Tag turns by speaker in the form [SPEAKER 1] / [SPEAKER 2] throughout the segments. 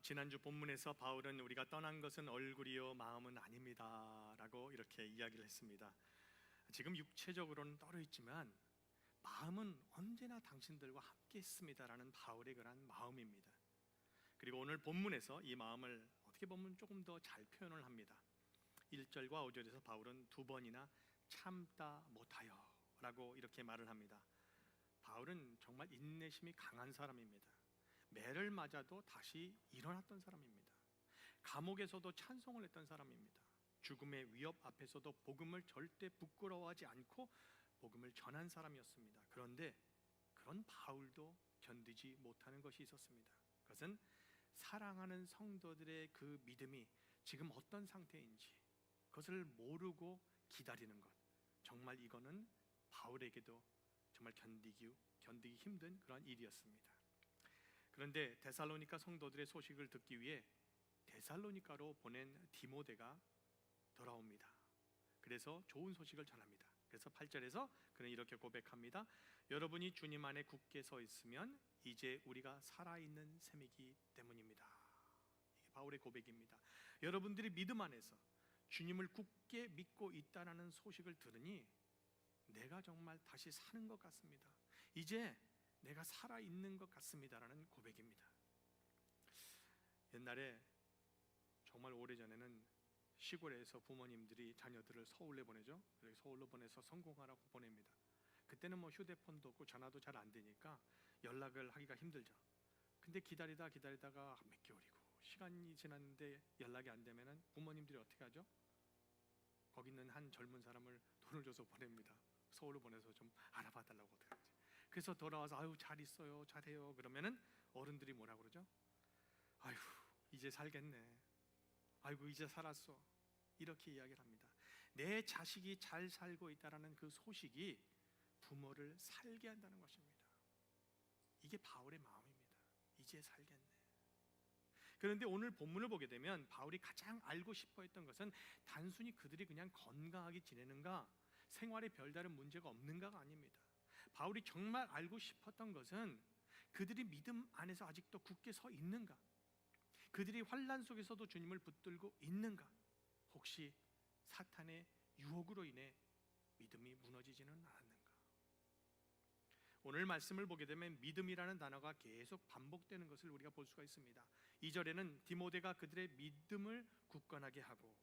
[SPEAKER 1] 지난주 본문에서 바울은 우리가 떠난 것은 얼굴이요 마음은 아닙니다 라고 이렇게 이야기를 했습니다. 지금 육체적으로는 떨어 있지만 마음은 언제나 당신들과 함께 있습니다 라는 바울의 그런 마음입니다. 그리고 오늘 본문에서 이 마음을 어떻게 보면 조금 더 잘 표현을 합니다. 1절과 5절에서 바울은 두 번이나 참다 못하여 라고 이렇게 말을 합니다. 바울은 정말 인내심이 강한 사람입니다. 매를 맞아도 다시 일어났던 사람입니다. 감옥에서도 찬송을 했던 사람입니다. 죽음의 위협 앞에서도 복음을 절대 부끄러워하지 않고 복음을 전한 사람이었습니다. 그런데 그런 바울도 견디지 못하는 것이 있었습니다. 그것은 사랑하는 성도들의 그 믿음이 지금 어떤 상태인지 그것을 모르고 기다리는 것, 정말 이거는 바울에게도 정말 견디기 힘든 그런 일이었습니다. 그런데 데살로니가 성도들의 소식을 듣기 위해 데살로니가로 보낸 디모데가 돌아옵니다. 그래서 좋은 소식을 전합니다. 그래서 8절에서 그는 이렇게 고백합니다. 여러분이 주님 안에 굳게 서 있으면 이제 우리가 살아있는 셈이기 때문입니다. 이게 바울의 고백입니다. 여러분들이 믿음 안에서 주님을 굳게 믿고 있다는 소식을 들으니 내가 정말 다시 사는 것 같습니다. 이제 내가 살아있는 것 같습니다라는 고백입니다. 옛날에 정말 오래전에는 시골에서 부모님들이 자녀들을 서울에 보내죠. 그래서 서울로 보내서 성공하라고 보냅니다. 그때는 뭐 휴대폰도 없고 전화도 잘 안 되니까 연락을 하기가 힘들죠. 근데 기다리다가 몇 개월이고 시간이 지났는데 연락이 안 되면은 부모님들이 어떻게 하죠? 거기 있는 한 젊은 사람을 돈을 줘서 보냅니다. 서울로 보내서 좀 알아봐 달라고. 어떻게 하지? 그래서 돌아와서 아유 잘 있어요, 잘해요. 그러면은 어른들이 뭐라 그러죠? 아유 이제 살겠네. 아이고 이제 살았어. 이렇게 이야기를 합니다. 내 자식이 잘 살고 있다라는 그 소식이 부모를 살게 한다는 것입니다. 이게 바울의 마음입니다. 이제 살겠네. 그런데 오늘 본문을 보게 되면 바울이 가장 알고 싶어 했던 것은 단순히 그들이 그냥 건강하게 지내는가, 생활에 별다른 문제가 없는가가 아닙니다. 바울이 정말 알고 싶었던 것은 그들이 믿음 안에서 아직도 굳게 서 있는가, 그들이 환난 속에서도 주님을 붙들고 있는가, 혹시 사탄의 유혹으로 인해 믿음이 무너지지는 않았는가. 오늘 말씀을 보게 되면 믿음이라는 단어가 계속 반복되는 것을 우리가 볼 수가 있습니다. 2절에는 디모데가 그들의 믿음을 굳건하게 하고,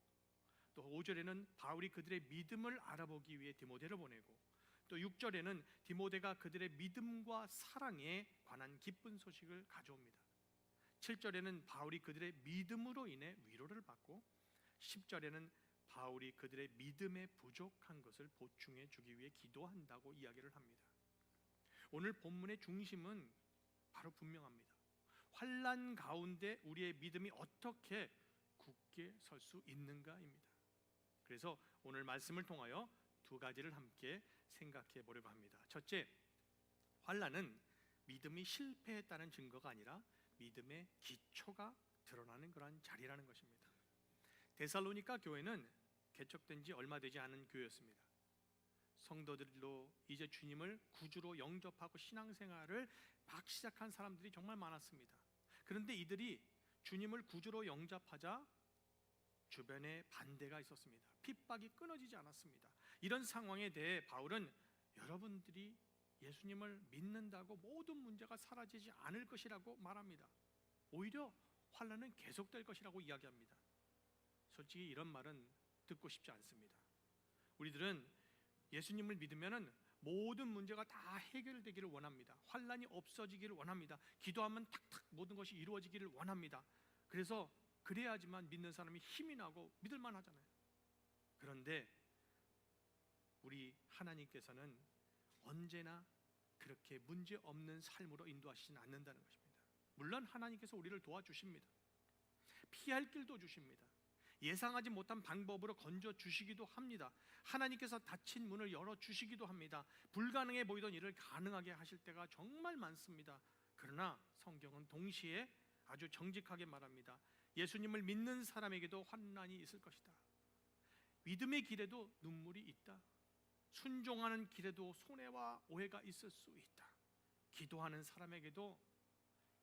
[SPEAKER 1] 또 5절에는 바울이 그들의 믿음을 알아보기 위해 디모데를 보내고, 또 6절에는 디모데가 그들의 믿음과 사랑에 관한 기쁜 소식을 가져옵니다. 7절에는 바울이 그들의 믿음으로 인해 위로를 받고, 10절에는 바울이 그들의 믿음에 부족한 것을 보충해 주기 위해 기도한다고 이야기를 합니다. 오늘 본문의 중심은 바로 분명합니다. 환난 가운데 우리의 믿음이 어떻게 굳게 설 수 있는가입니다. 그래서 오늘 말씀을 통하여 두 가지를 함께 생각해 보려고 합니다. 첫째, 환난은 믿음이 실패했다는 증거가 아니라 믿음의 기초가 드러나는 그러한 자리라는 것입니다. 데살로니가 교회는 개척된 지 얼마 되지 않은 교회였습니다. 성도들로 이제 주님을 구주로 영접하고 신앙생활을 막 시작한 사람들이 정말 많았습니다. 그런데 이들이 주님을 구주로 영접하자 주변에 반대가 있었습니다. 핍박이 끊어지지 않았습니다. 이런 상황에 대해 바울은 여러분들이 예수님을 믿는다고 모든 문제가 사라지지 않을 것이라고 말합니다. 오히려 환난은 계속될 것이라고 이야기합니다. 솔직히 이런 말은 듣고 싶지 않습니다. 우리들은 예수님을 믿으면 모든 문제가 다 해결되기를 원합니다. 환난이 없어지기를 원합니다. 기도하면 탁탁 모든 것이 이루어지기를 원합니다. 그래서 그래야지만 믿는 사람이 힘이 나고 믿을만 하잖아요. 그런데 우리 하나님께서는 언제나 그렇게 문제 없는 삶으로 인도하시진 않는다는 것입니다. 물론 하나님께서 우리를 도와주십니다. 피할 길도 주십니다. 예상하지 못한 방법으로 건져 주시기도 합니다. 하나님께서 닫힌 문을 열어 주시기도 합니다. 불가능해 보이던 일을 가능하게 하실 때가 정말 많습니다. 그러나 성경은 동시에 아주 정직하게 말합니다. 예수님을 믿는 사람에게도 환난이 있을 것이다. 믿음의 길에도 눈물이 있다. 순종하는 길에도 손해와 오해가 있을 수 있다. 기도하는 사람에게도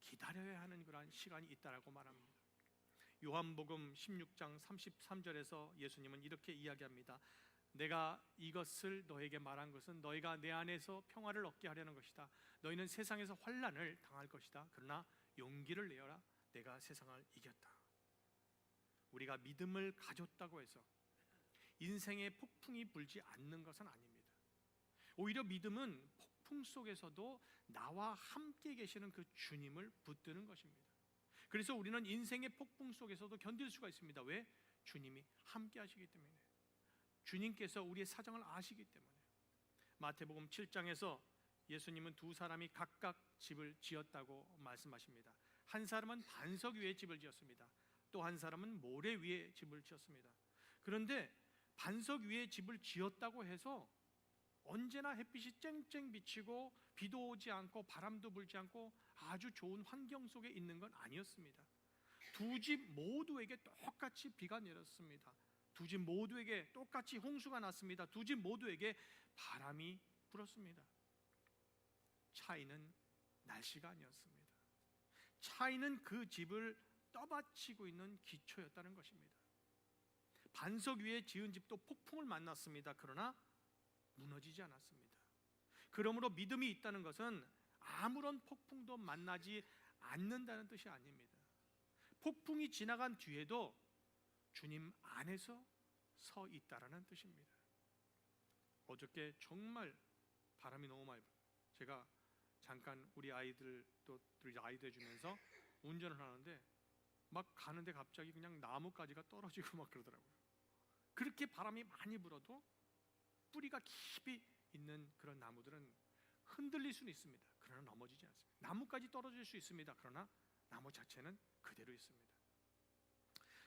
[SPEAKER 1] 기다려야 하는 그러한 시간이 있다라고 말합니다. 요한복음 16장 33절에서 예수님은 이렇게 이야기합니다. 내가 이것을 너에게 말한 것은 너희가 내 안에서 평화를 얻게 하려는 것이다. 너희는 세상에서 환난을 당할 것이다. 그러나 용기를 내어라. 내가 세상을 이겼다. 우리가 믿음을 가졌다고 해서 인생의 폭풍이 불지 않는 것은 아닙니다. 오히려 믿음은 폭풍 속에서도 나와 함께 계시는 그 주님을 붙드는 것입니다. 그래서 우리는 인생의 폭풍 속에서도 견딜 수가 있습니다. 왜? 주님이 함께 하시기 때문에. 주님께서 우리의 사정을 아시기 때문에. 마태복음 7장에서 예수님은 두 사람이 각각 집을 지었다고 말씀하십니다. 한 사람은 반석 위에 집을 지었습니다. 또 한 사람은 모래 위에 집을 지었습니다. 그런데 반석 위에 집을 지었다고 해서 언제나 햇빛이 쨍쨍 비치고 비도 오지 않고 바람도 불지 않고 아주 좋은 환경 속에 있는 건 아니었습니다. 두 집 모두에게 똑같이 비가 내렸습니다. 두 집 모두에게 똑같이 홍수가 났습니다. 두 집 모두에게 바람이 불었습니다. 차이는 날씨가 아니었습니다. 차이는 그 집을 떠받치고 있는 기초였다는 것입니다. 반석 위에 지은 집도 폭풍을 만났습니다. 그러나 무너지지 않았습니다. 그러므로 믿음이 있다는 것은 아무런 폭풍도 만나지 않는다는 뜻이 아닙니다. 폭풍이 지나간 뒤에도 주님 안에서 서 있다라는 뜻입니다. 어저께 정말 바람이 너무 많이 불어요. 제가 잠깐 우리 아이들도 아이도 해주면서 운전을 하는데 막 가는데 갑자기 그냥 나뭇가지가 떨어지고 막 그러더라고요. 그렇게 바람이 많이 불어도 뿌리가 깊이 있는 그런 나무들은 흔들릴 수는 있습니다. 그러나 넘어지지 않습니다. 나뭇가지 떨어질 수 있습니다. 그러나 나무 자체는 그대로 있습니다.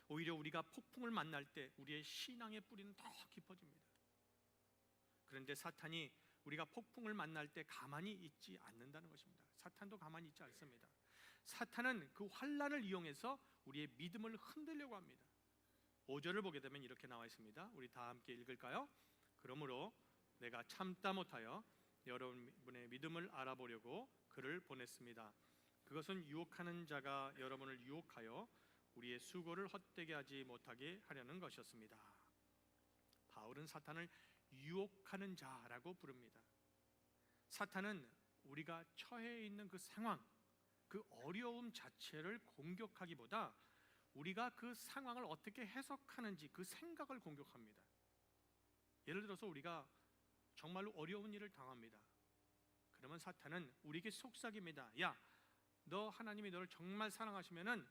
[SPEAKER 1] 오히려 우리가 폭풍을 만날 때 우리의 신앙의 뿌리는 더 깊어집니다. 그런데 사탄이 우리가 폭풍을 만날 때 가만히 있지 않는다는 것입니다. 사탄도 가만히 있지 않습니다. 사탄은 그 환난을 이용해서 우리의 믿음을 흔들려고 합니다. 5절을 보게 되면 이렇게 나와 있습니다. 우리 다 함께 읽을까요? 그러므로 내가 참다 못하여 여러분의 믿음을 알아보려고 그를 보냈습니다. 그것은 유혹하는 자가 여러분을 유혹하여 우리의 수고를 헛되게 하지 못하게 하려는 것이었습니다. 바울은 사탄을 유혹하는 자라고 부릅니다. 사탄은 우리가 처해 있는 그 상황, 그 어려움 자체를 공격하기보다 우리가 그 상황을 어떻게 해석하는지 그 생각을 공격합니다. 예를 들어서 우리가 정말로 어려운 일을 당합니다. 그러면 사탄은 우리에게 속삭입니다. 야, 너 하나님이 너를 정말 사랑하시면은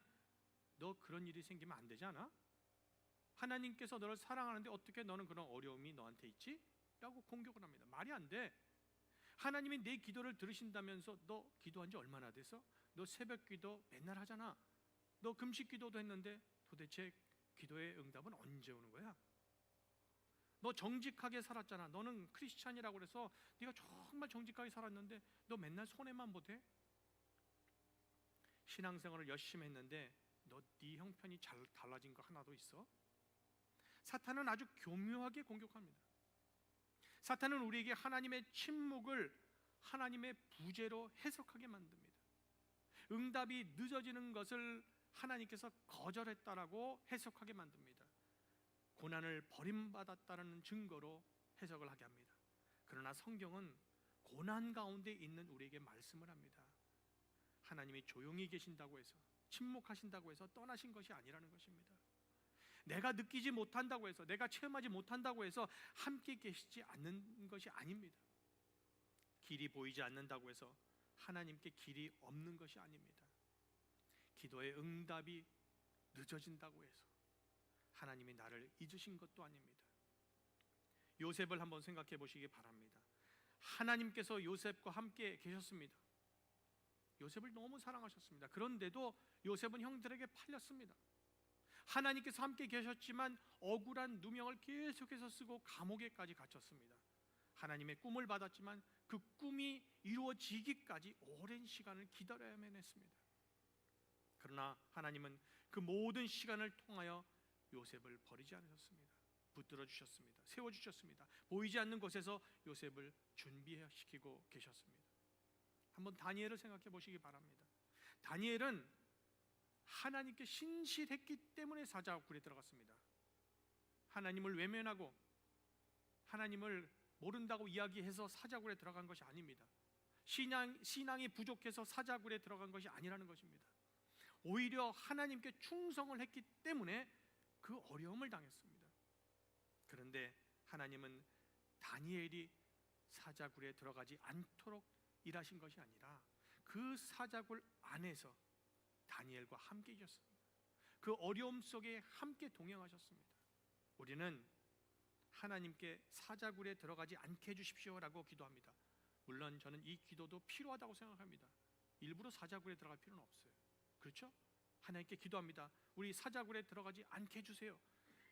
[SPEAKER 1] 너 그런 일이 생기면 안 되지 않아? 하나님께서 너를 사랑하는데 어떻게 너는 그런 어려움이 너한테 있지? 라고 공격을 합니다. 말이 안 돼. 하나님이 내 기도를 들으신다면서 너 기도한 지 얼마나 돼서? 너 새벽 기도 맨날 하잖아. 너 금식 기도도 했는데 도대체 기도의 응답은 언제 오는 거야? 너 정직하게 살았잖아. 너는 크리스찬이라고 그래서 네가 정말 정직하게 살았는데 너 맨날 손해만 보대? 신앙생활을 열심히 했는데 너 네 형편이 잘 달라진 거 하나도 있어? 사탄은 아주 교묘하게 공격합니다. 사탄은 우리에게 하나님의 침묵을 하나님의 부재로 해석하게 만듭니다. 응답이 늦어지는 것을 하나님께서 거절했다라고 해석하게 만듭니다. 고난을 버림받았다는 증거로 해석을 하게 합니다. 그러나 성경은 고난 가운데 있는 우리에게 말씀을 합니다. 하나님이 조용히 계신다고 해서, 침묵하신다고 해서 떠나신 것이 아니라는 것입니다. 내가 느끼지 못한다고 해서, 내가 체험하지 못한다고 해서 함께 계시지 않는 것이 아닙니다. 길이 보이지 않는다고 해서 하나님께 길이 없는 것이 아닙니다. 기도의 응답이 늦어진다고 해서 하나님이 나를 잊으신 것도 아닙니다. 요셉을 한번 생각해 보시기 바랍니다. 하나님께서 요셉과 함께 계셨습니다. 요셉을 너무 사랑하셨습니다. 그런데도 요셉은 형들에게 팔렸습니다. 하나님께서 함께 계셨지만 억울한 누명을 계속해서 쓰고 감옥에까지 갇혔습니다. 하나님의 꿈을 받았지만 그 꿈이 이루어지기까지 오랜 시간을 기다려야만 했습니다. 그러나 하나님은 그 모든 시간을 통하여 요셉을 버리지 않으셨습니다. 붙들어 주셨습니다. 세워 주셨습니다. 보이지 않는 곳에서 요셉을 준비시키고 계셨습니다. 한번 다니엘을 생각해 보시기 바랍니다. 다니엘은 하나님께 신실했기 때문에 사자굴에 들어갔습니다. 하나님을 외면하고 하나님을 모른다고 이야기해서 사자굴에 들어간 것이 아닙니다. 신앙이 부족해서 사자굴에 들어간 것이 아니라는 것입니다. 오히려 하나님께 충성을 했기 때문에 그 어려움을 당했습니다. 그런데 하나님은 다니엘이 사자굴에 들어가지 않도록 일하신 것이 아니라 그 사자굴 안에서 다니엘과 함께 계셨습니다. 그 어려움 속에 함께 동행하셨습니다. 우리는 하나님께 사자굴에 들어가지 않게 해주십시오라고 기도합니다. 물론 저는 이 기도도 필요하다고 생각합니다. 일부러 사자굴에 들어갈 필요는 없어요. 그렇죠? 하나님께 기도합니다. 우리 사자굴에 들어가지 않게 해주세요.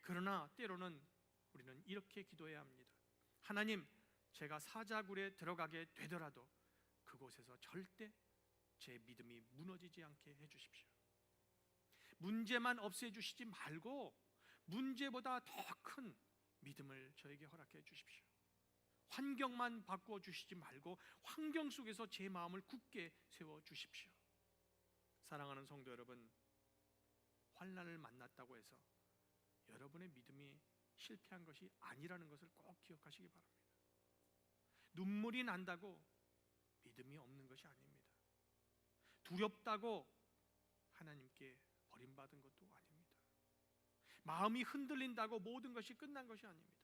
[SPEAKER 1] 그러나 때로는 우리는 이렇게 기도해야 합니다. 하나님, 제가 사자굴에 들어가게 되더라도 그곳에서 절대 제 믿음이 무너지지 않게 해주십시오. 문제만 없애주시지 말고 문제보다 더 큰 믿음을 저에게 허락해 주십시오. 환경만 바꾸어 주시지 말고 환경 속에서 제 마음을 굳게 세워 주십시오. 사랑하는 성도 여러분, 환난을 만났다고 해서 여러분의 믿음이 실패한 것이 아니라는 것을 꼭 기억하시기 바랍니다. 눈물이 난다고 믿음이 없는 것이 아닙니다. 두렵다고 하나님께 버림받은 것도 아닙니다. 마음이 흔들린다고 모든 것이 끝난 것이 아닙니다.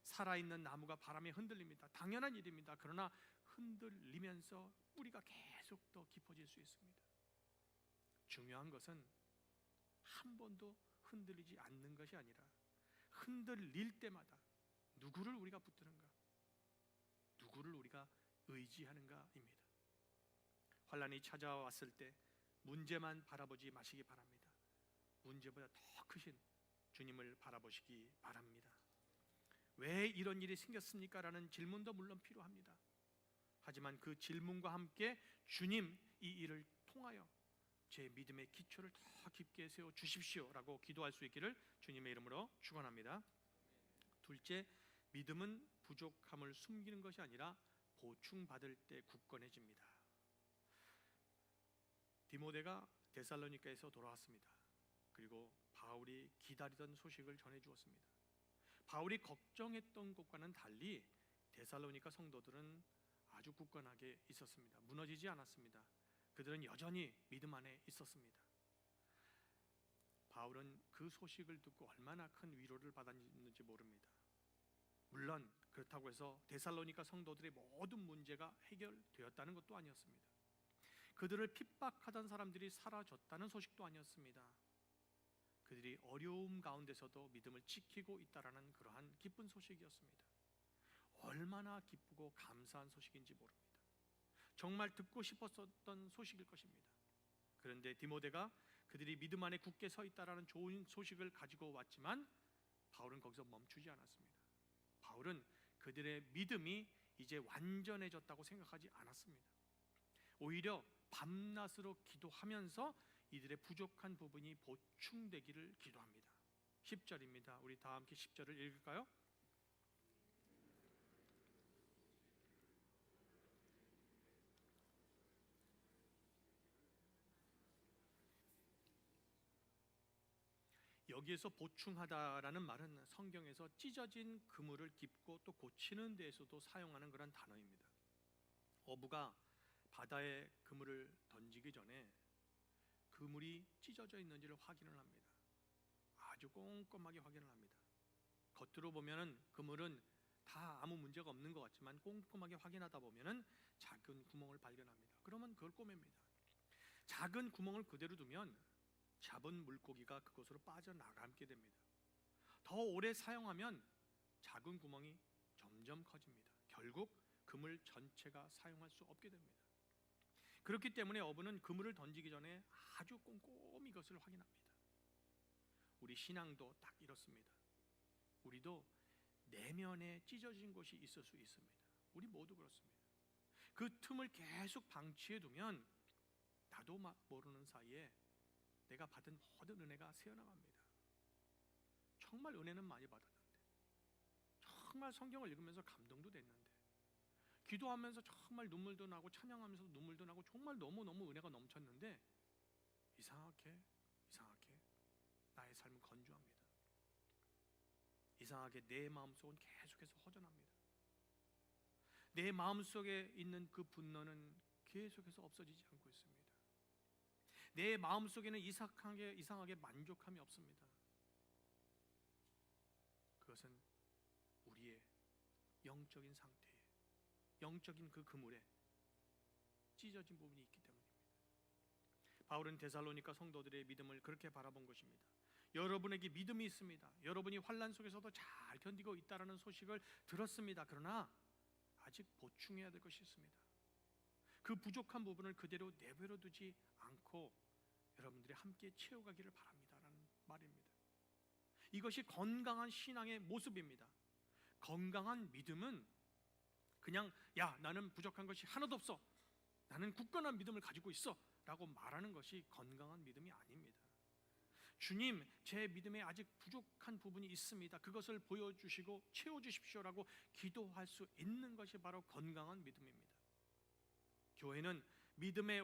[SPEAKER 1] 살아있는 나무가 바람에 흔들립니다. 당연한 일입니다. 그러나 흔들리면서 뿌리가 계속 더 깊어질 수 있습니다. 중요한 것은 한 번도 흔들리지 않는 것이 아니라 흔들릴 때마다 누구를 우리가 붙드는가, 누구를 우리가 의지하는가입니다. 환난이 찾아왔을 때 문제만 바라보지 마시기 바랍니다. 문제보다 더 크신 주님을 바라보시기 바랍니다. 왜 이런 일이 생겼습니까? 라는 질문도 물론 필요합니다. 하지만 그 질문과 함께 주님, 이 일을 통하여 제 믿음의 기초를 더 깊게 세워 주십시오 라고 기도할 수 있기를 주님의 이름으로 축원합니다. 둘째, 믿음은 부족함을 숨기는 것이 아니라 보충받을 때 굳건해집니다. 디모데가 데살로니가에서 돌아왔습니다. 그리고 바울이 기다리던 소식을 전해주었습니다. 바울이 걱정했던 것과는 달리 데살로니가 성도들은 아주 굳건하게 있었습니다. 무너지지 않았습니다. 그들은 여전히 믿음 안에 있었습니다. 바울은 그 소식을 듣고 얼마나 큰 위로를 받았는지 모릅니다. 물론 그렇다고 해서 데살로니가 성도들의 모든 문제가 해결되었다는 것도 아니었습니다. 그들을 핍박하던 사람들이 사라졌다는 소식도 아니었습니다. 그들이 어려움 가운데서도 믿음을 지키고 있다라는 그러한 기쁜 소식이었습니다. 얼마나 기쁘고 감사한 소식인지 모릅니다. 정말 듣고 싶었던 소식일 것입니다. 그런데 디모데가 그들이 믿음 안에 굳게 서 있다라는 좋은 소식을 가지고 왔지만 바울은 거기서 멈추지 않았습니다. 바울은 그들의 믿음이 이제 완전해졌다고 생각하지 않았습니다. 오히려 밤낮으로 기도하면서 이들의 부족한 부분이 보충되기를 기도합니다. 10절입니다. 우리 다 함께 10절을 읽을까요? 여기에서 보충하다라는 말은 성경에서 찢어진 그물을 깁고 또 고치는 데에서도 사용하는 그런 단어입니다. 어부가 바다에 그물을 던지기 전에 그물이 찢어져 있는지를 확인을 합니다. 아주 꼼꼼하게 확인을 합니다. 겉으로 보면은 그물은 다 아무 문제가 없는 것 같지만 꼼꼼하게 확인하다 보면은 작은 구멍을 발견합니다. 그러면 그걸 꼬맵니다. 작은 구멍을 그대로 두면 잡은 물고기가 그곳으로 빠져나가게 됩니다. 더 오래 사용하면 작은 구멍이 점점 커집니다. 결국 그물 전체가 사용할 수 없게 됩니다. 그렇기 때문에 어부는 그물을 던지기 전에 아주 꼼꼼히 이것을 확인합니다. 우리 신앙도 딱 이렇습니다. 우리도 내면에 찢어진 곳이 있을 수 있습니다. 우리 모두 그렇습니다. 그 틈을 계속 방치해 두면 나도 모르는 사이에 내가 받은 모든 은혜가 새어나갑니다. 정말 은혜는 많이 받았는데, 정말 성경을 읽으면서 감동도 됐는데, 기도하면서 정말 눈물도 나고 찬양하면서 눈물도 나고 정말 너무너무 은혜가 넘쳤는데 이상하게 나의 삶은 건조합니다. 이상하게 내 마음속은 계속해서 허전합니다. 내 마음속에 있는 그 분노는 계속해서 없어지지 않고 있습니다. 내 마음속에는 이상하게 만족함이 없습니다. 그것은 우리의 영적인 상태에, 영적인 그 그물에 찢어진 부분이 있기 때문입니다. 바울은 데살로니가 성도들의 믿음을 그렇게 바라본 것입니다. 여러분에게 믿음이 있습니다. 여러분이 환난 속에서도 잘 견디고 있다라는 소식을 들었습니다. 그러나 아직 보충해야 될 것이 있습니다. 그 부족한 부분을 그대로 내버려 두지 않고 여러분들이 함께 채워가기를 바랍니다라는 말입니다. 이것이 건강한 신앙의 모습입니다. 건강한 믿음은 그냥 야 나는 부족한 것이 하나도 없어, 나는 굳건한 믿음을 가지고 있어 라고 말하는 것이 건강한 믿음이 아닙니다. 주님, 제 믿음에 아직 부족한 부분이 있습니다. 그것을 보여주시고 채워주십시오라고 기도할 수 있는 것이 바로 건강한 믿음입니다. 교회는 믿음이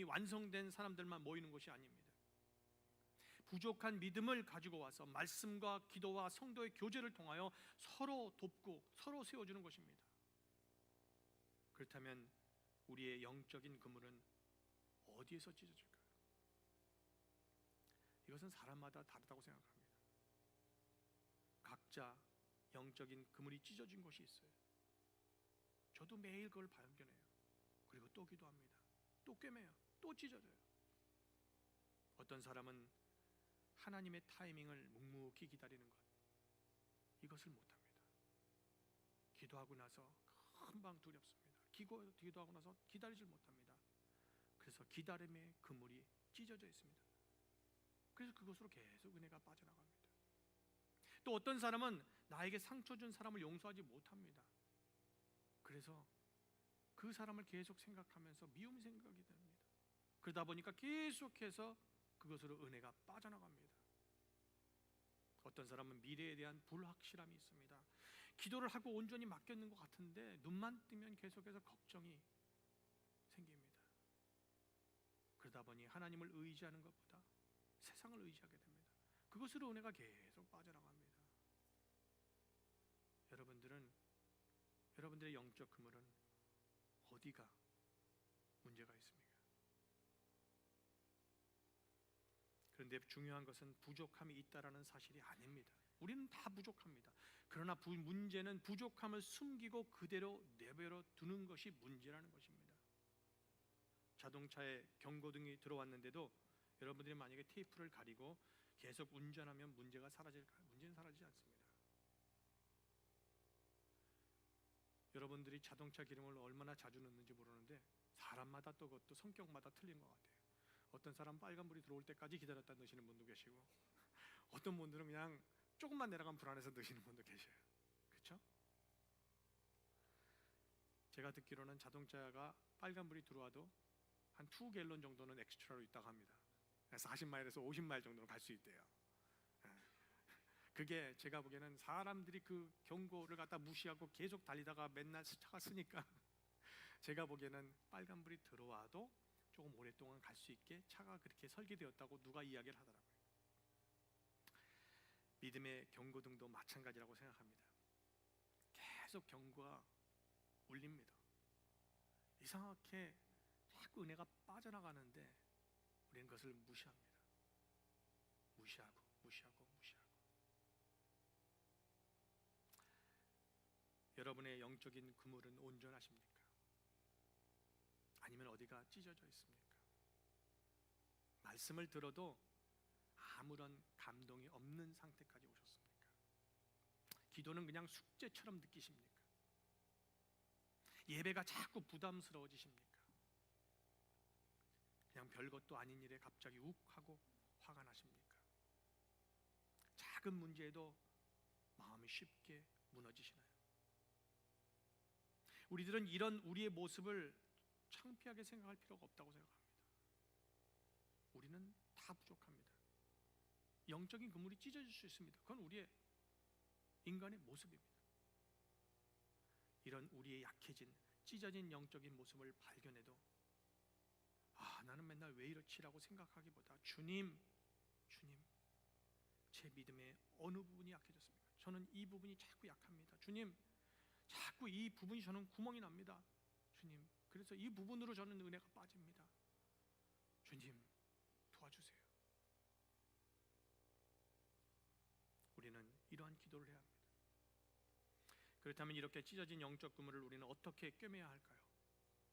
[SPEAKER 1] 완성된 사람들만 모이는 것이 아닙니다. 부족한 믿음을 가지고 와서 말씀과 기도와 성도의 교제를 통하여 서로 돕고 서로 세워주는 것입니다. 그렇다면 우리의 영적인 그물은 어디에서 찢어질까요? 이것은 사람마다 다르다고 생각합니다. 각자 영적인 그물이 찢어진 것이 있어요. 저도 매일 그걸 발견해요. 그리고 또 기도합니다. 또 꿰매요. 또 찢어져요. 어떤 사람은 하나님의 타이밍을 묵묵히 기다리는 것, 이것을 못합니다. 기도하고 나서 금방 두렵습니다. 기도하고 나서 기다리질 못합니다. 그래서 기다림의 그물이 찢어져 있습니다. 그래서 그것으로 계속 은혜가 빠져나갑니다. 또 어떤 사람은 나에게 상처 준 사람을 용서하지 못합니다. 그래서 그 사람을 계속 생각하면서 미움 생각이 됩니다. 그러다 보니까 계속해서 그것으로 은혜가 빠져나갑니다. 어떤 사람은 미래에 대한 불확실함이 있습니다. 기도를 하고 온전히 맡겼는 것 같은데 눈만 뜨면 계속해서 걱정이 생깁니다. 그러다 보니 하나님을 의지하는 것보다 세상을 의지하게 됩니다. 그것으로 은혜가 계속 빠져나갑니다. 여러분들의 영적 그물은 어디가 문제가 있습니까? 그런데 중요한 것은 부족함이 있다라는 사실이 아닙니다. 우리는 다 부족합니다. 그러나 문제는 부족함을 숨기고 그대로 내버려 두는 것이 문제라는 것입니다. 자동차에 경고등이 들어왔는데도 여러분들이 만약에 테이프를 가리고 계속 운전하면 문제가 사라질까요? 문제는 사라지지 않습니다. 여러분들이 자동차 기름을 얼마나 자주 넣는지 모르는데 사람마다 또 그것도 성격마다 틀린 것 같아요. 어떤 사람 빨간불이 들어올 때까지 기다렸다 넣으시는 분도 계시고, 어떤 분들은 그냥 조금만 내려가면 불안해서 넣으시는 분도 계셔요. 그렇죠? 제가 듣기로는 자동차가 빨간불이 들어와도 한 2갤런 정도는 엑스트라로 있다고 합니다. 40마일에서 50마일 정도는 갈 수 있대요. 그게 제가 보기에는 사람들이 그 경고를 갖다 무시하고 계속 달리다가 맨날 차가 쓰니까 제가 보기에는 빨간불이 들어와도 조금 오랫동안 갈 수 있게 차가 그렇게 설계되었다고 누가 이야기를 하더라고요. 믿음의 경고등도 마찬가지라고 생각합니다. 계속 경고가 울립니다. 이상하게 자꾸 은혜가 빠져나가는데 우리는 그것을 무시합니다. 무시하고 여러분의 영적인 그물은 온전하십니까? 아니면 어디가 찢어져 있습니까? 말씀을 들어도 아무런 감동이 없는 상태까지 오셨습니까? 기도는 그냥 숙제처럼 느끼십니까? 예배가 자꾸 부담스러워지십니까? 그냥 별것도 아닌 일에 갑자기 욱하고 화가 나십니까? 작은 문제에도 마음이 쉽게 무너지시나요? 우리들은 이런 우리의 모습을 창피하게 생각할 필요가 없다고 생각합니다. 우리는 다 부족합니다. 영적인 그물이 찢어질 수 있습니다. 그건 우리의 인간의 모습입니다. 이런 우리의 약해진 찢어진 영적인 모습을 발견해도 나는 맨날 왜 이렇지라고 생각하기보다 주님, 제 믿음의 어느 부분이 약해졌습니까? 저는 이 부분이 자꾸 약합니다. 주님, 자꾸 이 부분이 저는 구멍이 납니다. 주님, 그래서 이 부분으로 저는 은혜가 빠집니다. 주님, 도와주세요. 우리는 이러한 기도를 해야 합니다. 그렇다면 이렇게 찢어진 영적 그물을 우리는 어떻게 꿰매야 할까요?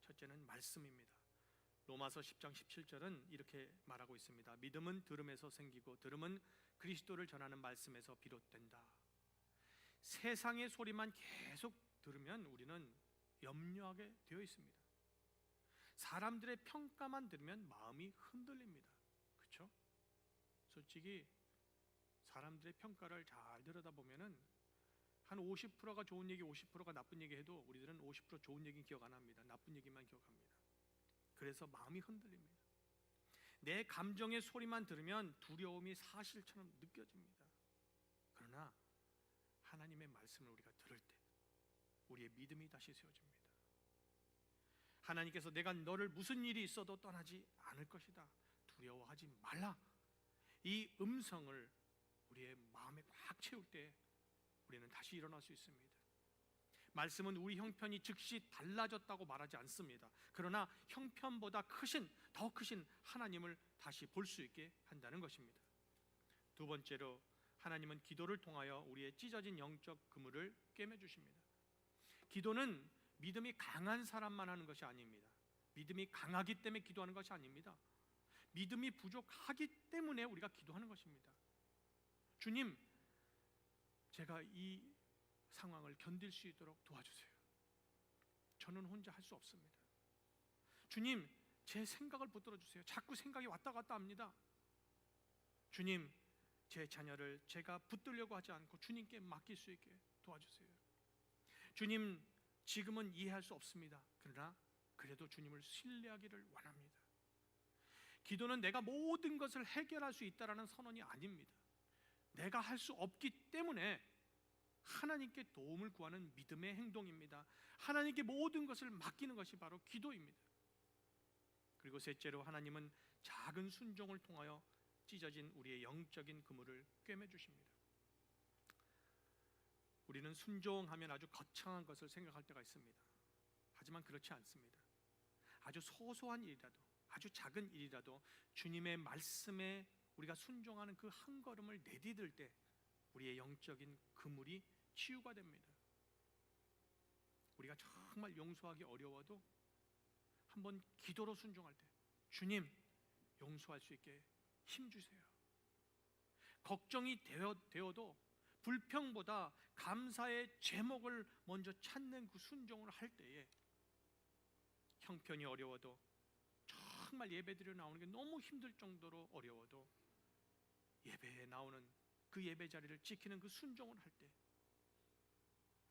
[SPEAKER 1] 첫째는 말씀입니다. 로마서 10장 17절은 이렇게 말하고 있습니다. 믿음은 들음에서 생기고 들음은 그리스도를 전하는 말씀에서 비롯된다. 세상의 소리만 계속 들으면 우리는 염려하게 되어 있습니다. 사람들의 평가만 들으면 마음이 흔들립니다. 그렇죠? 솔직히 사람들의 평가를 잘 들여다보면은 한 50%가 좋은 얘기, 50%가 나쁜 얘기 해도 우리들은 50% 좋은 얘기는 기억 안 합니다. 나쁜 얘기만 기억합니다. 그래서 마음이 흔들립니다. 내 감정의 소리만 들으면 두려움이 사실처럼 느껴집니다. 그러나 하나님의 말씀을 우리가 들을 때 우리의 믿음이 다시 세워집니다. 하나님께서 내가 너를 무슨 일이 있어도 떠나지 않을 것이다, 두려워하지 말라, 이 음성을 우리의 마음에 꽉 채울 때 우리는 다시 일어날 수 있습니다. 말씀은 우리 형편이 즉시 달라졌다고 말하지 않습니다. 그러나 형편보다 더 크신 하나님을 다시 볼 수 있게 한다는 것입니다. 두 번째로, 하나님은 기도를 통하여 우리의 찢어진 영적 그물을 꿰매주십니다. 기도는 믿음이 강한 사람만 하는 것이 아닙니다. 믿음이 강하기 때문에 기도하는 것이 아닙니다. 믿음이 부족하기 때문에 우리가 기도하는 것입니다. 주님, 제가 이 상황을 견딜 수 있도록 도와주세요. 저는 혼자 할 수 없습니다. 주님, 제 생각을 붙들어 주세요. 자꾸 생각이 왔다 갔다 합니다. 주님, 제 자녀를 제가 붙들려고 하지 않고 주님께 맡길 수 있게 도와주세요. 주님, 지금은 이해할 수 없습니다. 그러나 그래도 주님을 신뢰하기를 원합니다. 기도는 내가 모든 것을 해결할 수 있다라는 선언이 아닙니다. 내가 할 수 없기 때문에 하나님께 도움을 구하는 믿음의 행동입니다. 하나님께 모든 것을 맡기는 것이 바로 기도입니다. 그리고 셋째로, 하나님은 작은 순종을 통하여 찢어진 우리의 영적인 그물을 꿰매주십니다. 우리는 순종하면 아주 거창한 것을 생각할 때가 있습니다. 하지만 그렇지 않습니다. 아주 소소한 일이라도, 아주 작은 일이라도 주님의 말씀에 우리가 순종하는 그 한 걸음을 내디딜 때 우리의 영적인 그물이 치유가 됩니다. 우리가 정말 용서하기 어려워도 한번 기도로 순종할 때, 주님, 용서할 수 있게 힘주세요. 걱정이 되어도 불평보다 감사의 제목을 먼저 찾는 그 순종을 할 때에, 형편이 어려워도, 정말 예배드려 나오는 게 너무 힘들 정도로 어려워도 예배에 나오는 그 예배 자리를 지키는 그 순종을 할 때,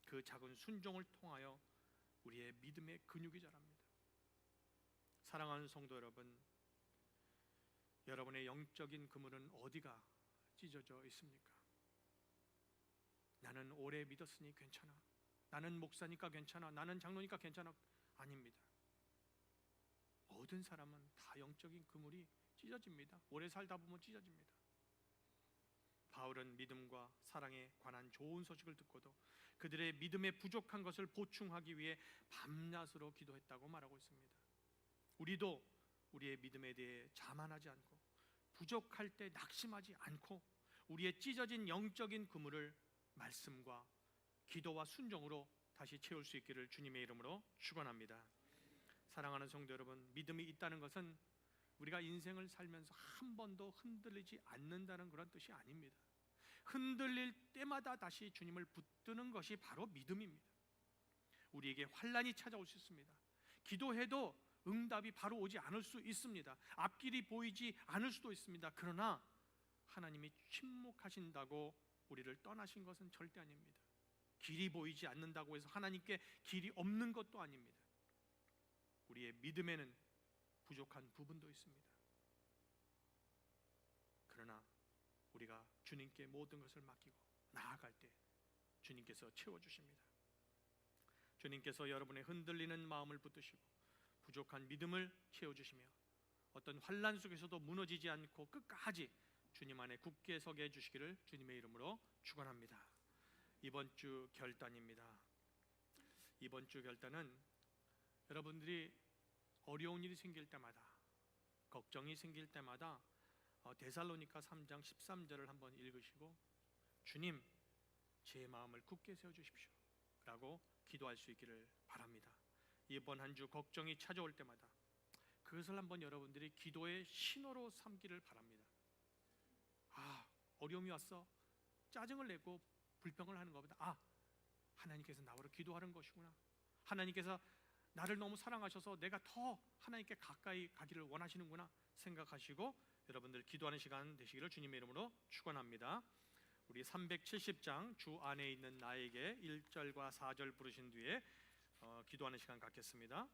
[SPEAKER 1] 그 작은 순종을 통하여 우리의 믿음의 근육이 자랍니다. 사랑하는 성도 여러분, 여러분의 영적인 그물은 어디가 찢어져 있습니까? 나는 오래 믿었으니 괜찮아, 나는 목사니까 괜찮아, 나는 장로니까 괜찮아. 아닙니다. 모든 사람은 다 영적인 그물이 찢어집니다. 오래 살다 보면 찢어집니다. 바울은 믿음과 사랑에 관한 좋은 소식을 듣고도 그들의 믿음에 부족한 것을 보충하기 위해 밤낮으로 기도했다고 말하고 있습니다. 우리도 우리의 믿음에 대해 자만하지 않고, 부족할 때 낙심하지 않고, 우리의 찢어진 영적인 그물을 말씀과 기도와 순종으로 다시 채울 수 있기를 주님의 이름으로 축원합니다. 사랑하는 성도 여러분, 믿음이 있다는 것은 우리가 인생을 살면서 한 번도 흔들리지 않는다는 그런 뜻이 아닙니다. 흔들릴 때마다 다시 주님을 붙드는 것이 바로 믿음입니다. 우리에게 환난이 찾아올 수 있습니다. 기도해도 응답이 바로 오지 않을 수 있습니다. 앞길이 보이지 않을 수도 있습니다. 그러나 하나님이 침묵하신다고 우리를 떠나신 것은 절대 아닙니다. 길이 보이지 않는다고 해서 하나님께 길이 없는 것도 아닙니다. 우리의 믿음에는 부족한 부분도 있습니다. 그러나 우리가 주님께 모든 것을 맡기고 나아갈 때 주님께서 채워주십니다. 주님께서 여러분의 흔들리는 마음을 붙드시고 부족한 믿음을 채워주시며 어떤 환난 속에서도 무너지지 않고 끝까지 주님 안에 굳게 서게 해주시기를 주님의 이름으로 축원합니다. 이번 주 결단입니다. 이번 주 결단은 여러분들이 어려운 일이 생길 때마다, 걱정이 생길 때마다 데살로니가 3장 13절을 한번 읽으시고 주님, 제 마음을 굳게 세워주십시오 라고 기도할 수 있기를 바랍니다. 이번 한 주 걱정이 찾아올 때마다 그것을 한번 여러분들이 기도의 신호로 삼기를 바랍니다. 어려움이 왔어, 짜증을 내고 불평을 하는 것보다 하나님께서 나보러 기도하는 것이구나, 하나님께서 나를 너무 사랑하셔서 내가 더 하나님께 가까이 가기를 원하시는구나 생각하시고 여러분들 기도하는 시간 되시기를 주님의 이름으로 축원합니다. 우리 370장 주 안에 있는 나에게 1절과 4절 부르신 뒤에 기도하는 시간 갖겠습니다.